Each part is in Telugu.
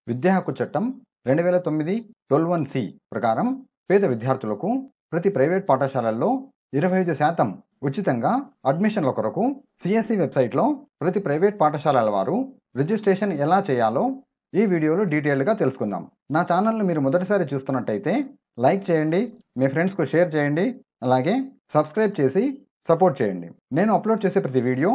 విద్యా హక్కు చట్టం 2009 12(1)(c) ప్రకారం పేద విద్యార్థులకు ప్రతి ప్రైవేట్ పాఠశాలల్లో 25% ఉచితంగా అడ్మిషన్ల కొరకు సిఎస్సి వెబ్సైట్లో ప్రతి ప్రైవేట్ పాఠశాలల వారు రిజిస్ట్రేషన్ ఎలా చేయాలో ఈ వీడియోలో డీటెయిల్డ్గా తెలుసుకుందాం. నా ఛానల్ని మీరు మొదటిసారి చూస్తున్నట్టయితే లైక్ చేయండి, మీ ఫ్రెండ్స్కు షేర్ చేయండి, అలాగే సబ్స్క్రైబ్ చేసి సపోర్ట్ చేయండి. నేను అప్లోడ్ చేసే ప్రతి వీడియో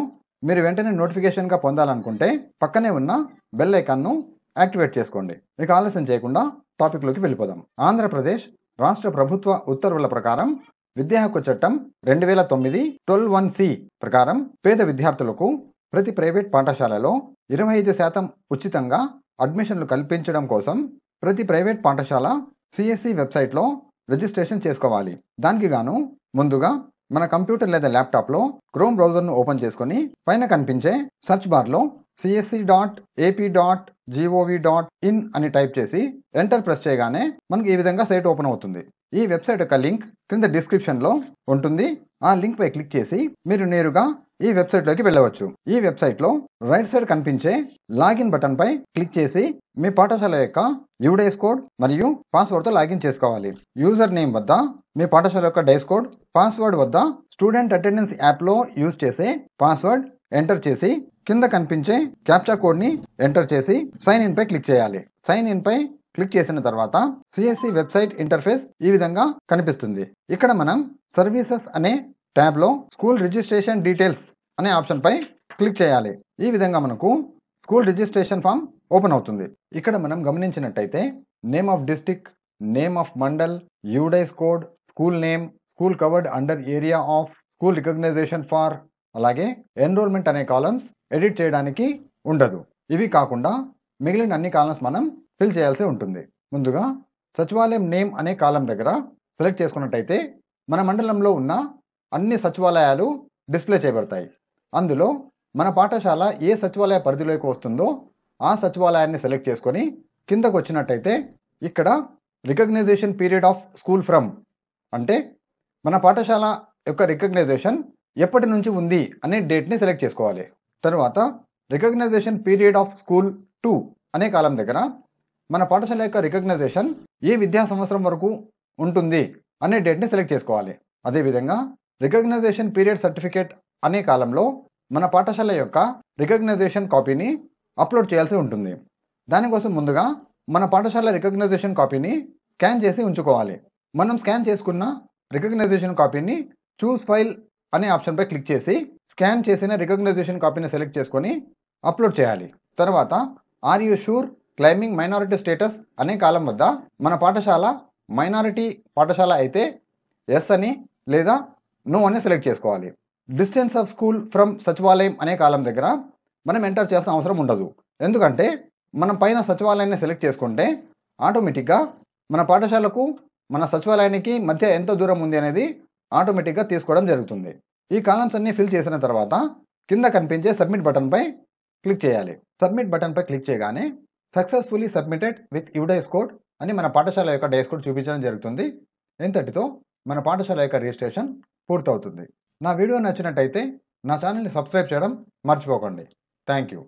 మీరు వెంటనే నోటిఫికేషన్గా పొందాలనుకుంటే పక్కనే ఉన్న బెల్ ఐకాన్ను యాక్టివేట్ చేసుకోండి. ఇక ఆలస్యం చేయకుండా టాపిక్లోకి వెళ్ళిపోదాం. ఆంధ్రప్రదేశ్ రాష్ట్ర ప్రభుత్వ ఉత్తర్వుల ప్రకారం విద్యా హక్కు చట్టం 2009 12(1)(c) ప్రకారం పేద విద్యార్థులకు ప్రతి ప్రైవేట్ పాఠశాలలో 25% ఉచితంగా అడ్మిషన్లు కల్పించడం కోసం ప్రతి ప్రైవేట్ పాఠశాల సిఎస్సి వెబ్సైట్లో రిజిస్ట్రేషన్ చేసుకోవాలి. దానికి గాను ముందుగా మన కంప్యూటర్ లేదా ల్యాప్టాప్లో క్రోమ్ బ్రౌజర్ను ఓపెన్ చేసుకొని పైన కనిపించే సెర్చ్ బార్లో csc.ap.gov.in అని టైప్ చేసి ఎంటర్ ప్రెస్ చేయగానే మనకి ఈ విధంగా సైట్ ఓపెన్ అవుతుంది. ఈ వెబ్సైట్ యొక్క లింక్ క్రింద డిస్క్రిప్షన్లో ఉంటుంది. ఆ లింక్ పై క్లిక్ చేసి మీరు నేరుగా ఈ వెబ్సైట్లోకి వెళ్ళవచ్చు. ఈ వెబ్సైట్లో రైట్ సైడ్ కనిపించే లాగిన్ బటన్ పై క్లిక్ చేసి మీ పాఠశాల యొక్క యూడైస్ కోడ్ మరియు పాస్వర్డ్తో లాగిన్ చేసుకోవాలి. యూజర్ నేమ్ వద్ద మీ పాఠశాల యొక్క డైస్ కోడ్, పాస్వర్డ్ వద్ద స్టూడెంట్ అటెండెన్స్ యాప్లో యూజ్ చేసే పాస్వర్డ్ ఎంటర్ చేసి కింద కనిపించే క్యాప్చా కోడ్ని ఎంటర్ చేసి సైన్ ఇన్ పై క్లిక్ చేయాలి. సైన్ ఇన్ పై క్లిక్ చేసిన తర్వాత సిఎస్సి వెబ్సైట్ ఇంటర్ఫేస్ ఈ విధంగా కనిపిస్తుంది. ఇక్కడ మనం సర్వీసెస్ అనే ట్యాబ్లో స్కూల్ రిజిస్ట్రేషన్ డీటెయిల్స్ అనే ఆప్షన్ పై క్లిక్ చేయాలి. ఈ విధంగా మనకు స్కూల్ రిజిస్ట్రేషన్ ఫామ్ ఓపెన్ అవుతుంది. ఇక్కడ మనం గమనించినట్టయితే name of district, name of mandal, UDISE code, school name, school covered under area of school recognition ఫార్, అలాగే ఎన్రోల్మెంట్ అనే కాలమ్స్ ఎడిట్ చేయడానికి ఉండదు. ఇవి కాకుండా మిగిలిన అన్ని కాలమ్స్ మనం ఫిల్ చేయాల్సి ఉంటుంది. ముందుగా సచివాలయం నేమ్ అనే కాలం దగ్గర సెలెక్ట్ చేసుకున్నట్టయితే మన మండలంలో ఉన్న అన్ని సచివాలయాలు డిస్ప్లే చేయబడతాయి. అందులో మన పాఠశాల ఏ సచివాలయ పరిధిలోకి వస్తుందో ఆ సచివాలయాన్ని సెలెక్ట్ చేసుకొని కిందకు వచ్చినట్టయితే ఇక్కడ recognition period of school from అంటే మన పాఠశాల యొక్క రికగ్నైజేషన్ ఎప్పటి నుంచి ఉంది అనే డేట్ని సెలెక్ట్ చేసుకోవాలి. తర్వాత రికగ్నైజేషన్ పీరియడ్ ఆఫ్ స్కూల్ 2 అనే కాలం దగ్గర మన పాఠశాల యొక్క రికగ్నైజేషన్ ఏ విద్యా సంవత్సరం వరకు ఉంటుంది అనే డేట్ని సెలెక్ట్ చేసుకోవాలి. అదేవిధంగా రికగ్నైజేషన్ పీరియడ్ సర్టిఫికేట్ అనే కాలంలో మన పాఠశాల యొక్క రికగ్నైజేషన్ కాపీని అప్లోడ్ చేయాల్సి ఉంటుంది. దానికోసం ముందుగా మన పాఠశాల రికగ్నైజేషన్ కాపీని స్కాన్ చేసి ఉంచుకోవాలి. మనం స్కాన్ చేసుకున్న రికగ్నైజేషన్ కాపీని చూస్ ఫైల్ అనే ఆప్షన్పై క్లిక్ చేసి స్కాన్ చేసిన రికగ్నైజేషన్ కాపీని సెలెక్ట్ చేసుకొని అప్లోడ్ చేయాలి. తర్వాత are you sure claiming minority status అనే కాలం వద్ద మన పాఠశాల మైనారిటీ పాఠశాల అయితే ఎస్ అని లేదా నో అని సెలెక్ట్ చేసుకోవాలి. డిస్టెన్స్ ఆఫ్ స్కూల్ ఫ్రమ్ సచివాలయం అనే కాలం దగ్గర మనం ఎంటర్ చేయాల్సిన అవసరం ఉండదు. ఎందుకంటే మనం పైన సచివాలయాన్ని సెలెక్ట్ చేసుకుంటే ఆటోమేటిక్గా మన పాఠశాలకు మన సచివాలయానికి మధ్య ఎంత దూరం ఉంది అనేది ఆటోమేటిక్గా తీసుకోవడం జరుగుతుంది. ఈ కాలమ్స్ అన్ని ఫిల్ చేసిన తర్వాత కింద కనిపించే సబ్మిట్ బటన్ పై క్లిక్ చేయాలి. సబ్మిట్ బటన్ పై క్లిక్ చేయగానే successfully submitted with UDISE code అని మన పాఠశాల యొక్క డైస్ కోడ్ చూపించడం జరుగుతుంది. ఇంతటితో మన పాఠశాల యొక్క రిజిస్ట్రేషన్ పూర్తవుతుంది. నా వీడియో నచ్చినట్టయితే నా ఛానల్ని సబ్స్క్రైబ్ చేయడం మర్చిపోకండి. Thank you.